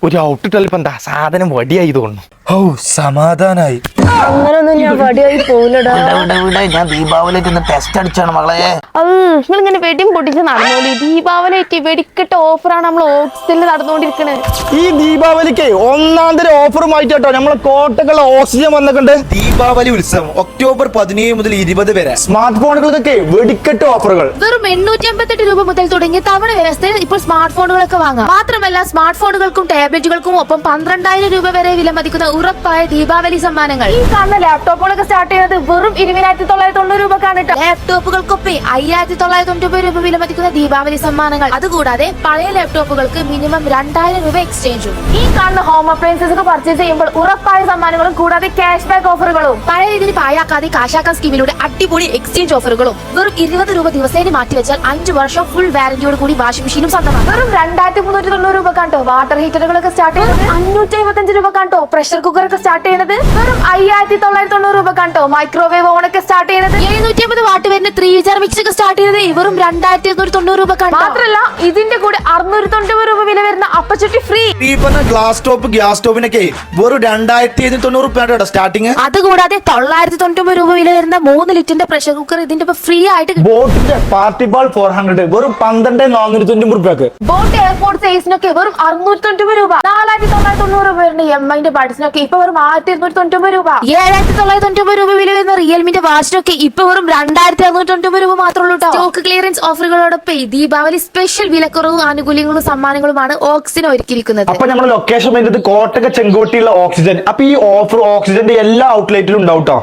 ഒരു ഔട്ടിട്ടല്ല ഇപ്പൊ എന്താ സാധനം വടിയായി തോന്നുന്നു. ഓ സമാധാനായി. അങ്ങനൊന്നും ഞാൻ വടിയായി പോവില്ലടാ. ഞാൻ ദീപാവലിക്ക് ടെസ്റ്റ് അടിച്ചാണ് മകളെ. നിങ്ങൾ ഇങ്ങനെ വെടിയും പൊട്ടിച്ച് നടന്നോളി. ദീപാവലിക്ക് വെടിക്കെട്ട് ഓഫറാണ് നമ്മൾ ഓക്സിജനിൽ നടന്നുകൊണ്ടിരിക്കണത്. ഈ ദീപാവലിക്ക് ഒന്നാം തരം ഓഫറുമായിട്ട് കേട്ടോ നമ്മളെ കോട്ടക്കുള്ള ഓക്സിജൻ വന്നിട്ടുണ്ട്. ദീപാവലി ഉത്സവം ഒക്ടോബർ 17 മുതൽ 20 വരെ. സ്മാർട്ട് ഫോണുകൾക്കൊക്കെ വെടിക്കെട്ട് ഓഫറുകൾ വെറും 858 രൂപ മുതൽ തുടങ്ങിയ തവണ വ്യവസ്ഥയിൽ ഇപ്പോൾ സ്മാർട്ട് ഫോണുകളൊക്കെ വാങ്ങാം. മാത്രമല്ല സ്മാർട്ട് ഫോണുകൾക്കും ടാബ്ലറ്റുകൾക്കും ഒപ്പം 12,000 രൂപ വരെ വിലമതിക്കുന്ന ഉറപ്പായ ദീപാവലി സമ്മാനങ്ങൾ. ഈ കാണുന്ന ലാപ്ടോപ്പുകളൊക്കെ സ്റ്റാർട്ട് ചെയ്യുന്നത് വെറും 20,990 രൂപക്കാണ്. ലാപ്ടോപ്പുകൾക്കൊപ്പം 5,990 രൂപ വിലമതിക്കുന്ന ദീപാവലി സമ്മാനങ്ങൾ. അതുകൂടാതെ പഴയ ലാപ്ടോപ്പുകൾക്ക് മിനിമം 2,000 രൂപ എക്സ്ചേഞ്ചും. ഈ കാണുന്ന ഹോം അപ്ലയൻസസ് ഒക്കെ പർച്ചേസ് ചെയ്യുമ്പോൾ ഉറപ്പായ സമ്മാനങ്ങളും കൂടാതെ ക്യാഷ് ബാക്ക് ഓഫറുകളും. പഴയ ഇതിന് പായാക്കാതെ കാശാക്കാൻ സ്കീമിലൂടെ അടിപൊളി എക്സ്ചേഞ്ച് ഓഫറുകളും. വെറും 20 രൂപ ദിവസേന മാറ്റിവെച്ചാൽ 5 വർഷം ഫുൾ വാറന്റിയോട് കൂടി വാഷിംഗ് മെഷീനും സ്വന്തമാണ്. വെറും 2,390 രൂപ കാണോ വാട്ടർ ഹീറ്ററുകളൊക്കെ സ്റ്റാർട്ട് ചെയ്യുന്നത്. 575 രൂപ കാണോ പ്രഷർ കുക്കർ ഒക്കെ സ്റ്റാർട്ട് ചെയ്യുന്നത്. വെറും 5,990 രൂപ കാണോ മൈക്രോവേവ് ഓൺ ഒക്കെ സ്റ്റാർട്ട് ചെയ്യുന്നത്. 750 വാട്ട് വരുന്ന 3 ജാർ മിക്സി ഒക്കെ സ്റ്റാർട്ട് ചെയ്യുന്നത് വെറും 2,290 രൂപ കാണോ. മാത്രല്ല ഇതിന്റെ കൂടെ 690 രൂപ വില വരുന്ന അപ്പച്ചുട്ടി ഫ്രീ. ഈ പറഞ്ഞ ഗ്ലാസ് ടോപ്പ് ഗ്യാസ് സ്റ്റോവിനൊക്കെ വെറും 2,790 രൂപയാണ് സ്റ്റാർട്ടിങ്. അതുകൂടാതെ 990 രൂപ വില വരുന്ന 3 ലിറ്ററിന്റെ പ്രഷർ കുക്കർ ഇതിന്റെ ഫ്രീ ആയിട്ട്. ബോട്ടിന്റെ പാർട്ടി ബാൾ 400 വെറും 12,490 രൂപക്ക്. ബോട്ട് എയർപോർട്ട് സൈസിനൊക്കെ വെറും 690 രൂപ. 4,990 രൂപ വരുന്ന എംഐന്റെ ബഡ്സിനൊക്കെ ഇപ്പൊ വെറും 1,290 രൂപ. 7,990 രൂപ വില വരുന്ന റിയൽമിന്റെ വാച്ചിനൊക്കെ ഇപ്പൊ വെറും 2,690 രൂപ മാത്രമേ ഉള്ളൂ. സ്റ്റോക്ക് ക്ലിയറൻസ് ഓഫറുകളോടൊപ്പം ദീപാവലി സ്പെഷ്യൽ വിലക്കുറവും ആനുകൂല്യങ്ങളും സമ്മാനങ്ങളുമാണ് ഓക്സിജൻ ഒരുക്കിയിരിക്കുന്നത്. അപ്പൊ നമ്മുടെ ലൊക്കേഷൻ വരുന്നത് കോട്ടക്ക ചെങ്കോട്ടിയുള്ള ഓക്സിജൻ. അപ്പൊ ഈ ഓഫർ ഓക്സിജന്റെ എല്ലാ ഔട്ട്ലെറ്റിലും ഉണ്ടാവും കേട്ടോ.